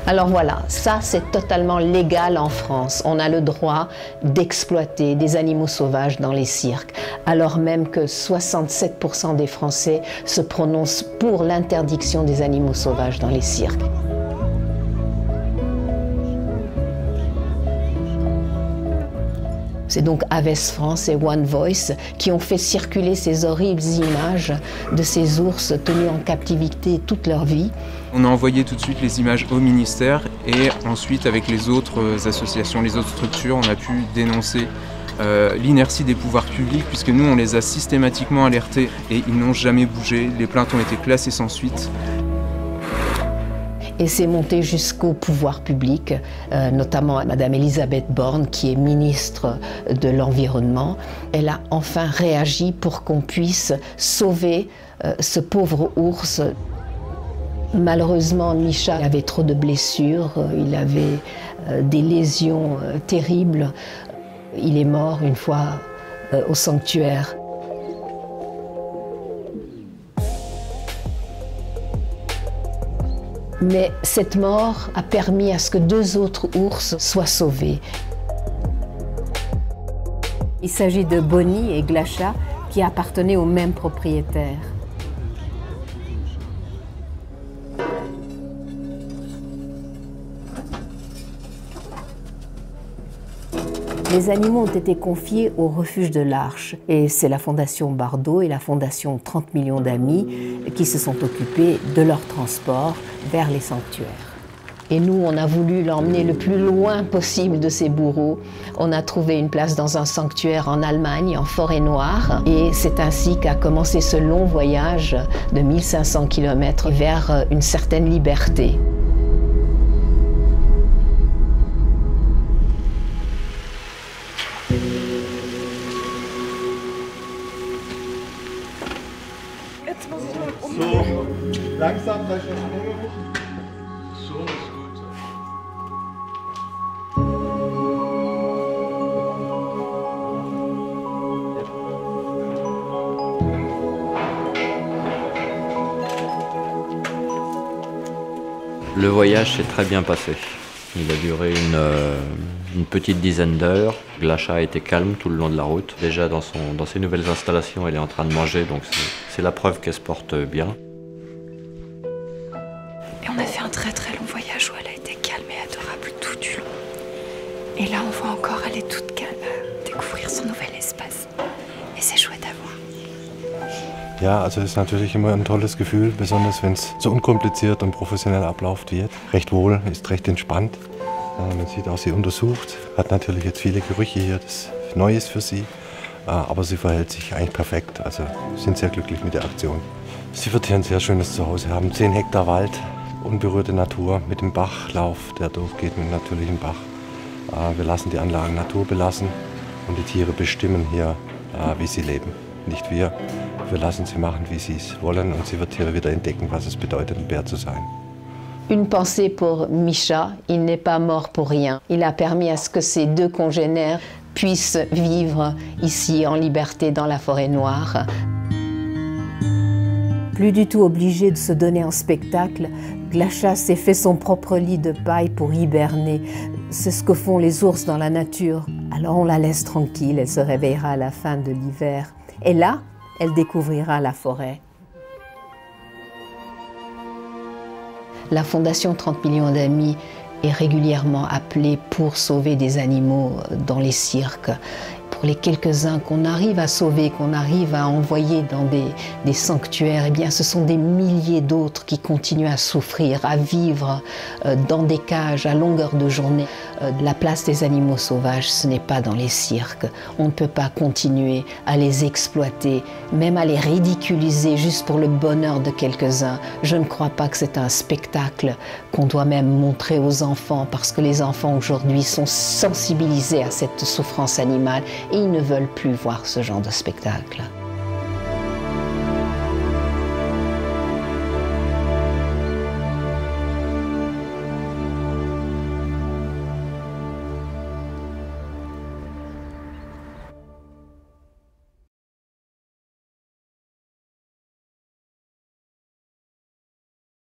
Alors voilà, ça c'est totalement légal en France. On a le droit d'exploiter des animaux sauvages dans les cirques, alors même que 67% des Français se prononcent pour l'interdiction des animaux sauvages dans les cirques. C'est donc Aves France et One Voice qui ont fait circuler ces horribles images de ces ours tenus en captivité toute leur vie. On a envoyé tout de suite les images au ministère et ensuite avec les autres associations, les autres structures, on a pu dénoncer l'inertie des pouvoirs publics puisque nous on les a systématiquement alertés et ils n'ont jamais bougé. Les plaintes ont été classées sans suite. Et c'est monté jusqu'au pouvoir public, notamment Madame Elisabeth Borne, qui est ministre de l'Environnement. Elle a enfin réagi pour qu'on puisse sauver ce pauvre ours. Malheureusement, Misha avait trop de blessures, il avait des lésions terribles. Il est mort une fois au sanctuaire. Mais cette mort a permis à ce que 2 autres ours soient sauvés. Il s'agit de Bonnie et Glasha qui appartenaient au même propriétaire. Les animaux ont été confiés au refuge de l'Arche et c'est la Fondation Bardot et la Fondation 30 millions d'amis qui se sont occupés de leur transport vers les sanctuaires. Et nous, on a voulu l'emmener le plus loin possible de ces bourreaux. On a trouvé une place dans un sanctuaire en Allemagne, en Forêt-Noire. Et c'est ainsi qu'a commencé ce long voyage de 1500 km vers une certaine liberté. So, langsam, gleich so ist gut. Le voyage s'est très bien passé. Il a duré une petite dizaine d'heures. Glasha a été calme tout le long de la route. Déjà dans ses nouvelles installations, elle est en train de manger, donc c'est la preuve qu'elle se porte bien. Et on a fait un très très long voyage où elle a été calme et adorable tout du long. Et là on voit encore, elle est toute calme à découvrir son nouvel espace. Et c'est chouette à voir. Ja, also es ist natürlich immer ein tolles Gefühl, besonders wenn es so unkompliziert und professionell abläuft wird. Recht wohl, ist recht entspannt. Man sieht auch, sie untersucht, hat natürlich jetzt viele Gerüche hier, das Neues für sie, aber sie verhält sich eigentlich perfekt, also sind sehr glücklich mit der Aktion. Sie wird hier ein sehr schönes Zuhause haben, 10 Hektar Wald, unberührte Natur mit dem Bachlauf, der durchgeht mit einem natürlichen Bach. Wir lassen die Anlagen naturbelassen und die Tiere bestimmen hier, wie sie leben. Nicht wir. Wir lassen sie machen, wie sie es wollen und sie wird hier wieder entdecken, was es bedeutet, ein Bär zu sein. Une pensée pour Misha, il n'est pas mort pour rien. Il a permis à ce que ses 2 congénères puissent vivre ici en liberté dans la forêt noire. Plus du tout obligée de se donner en spectacle, Glasha s'est fait son propre lit de paille pour hiberner. C'est ce que font les ours dans la nature. Alors on la laisse tranquille, elle se réveillera à la fin de l'hiver. Et là, elle découvrira la forêt. La Fondation 30 millions d'amis est régulièrement appelée pour sauver des animaux dans les cirques. Pour les quelques-uns qu'on arrive à sauver, qu'on arrive à envoyer dans des sanctuaires, eh bien, ce sont des milliers d'autres qui continuent à souffrir, à vivre dans des cages à longueur de journée. La place des animaux sauvages, ce n'est pas dans les cirques. On ne peut pas continuer à les exploiter, même à les ridiculiser juste pour le bonheur de quelques-uns. Je ne crois pas que c'est un spectacle qu'on doit même montrer aux enfants, parce que les enfants aujourd'hui sont sensibilisés à cette souffrance animale et ils ne veulent plus voir ce genre de spectacle.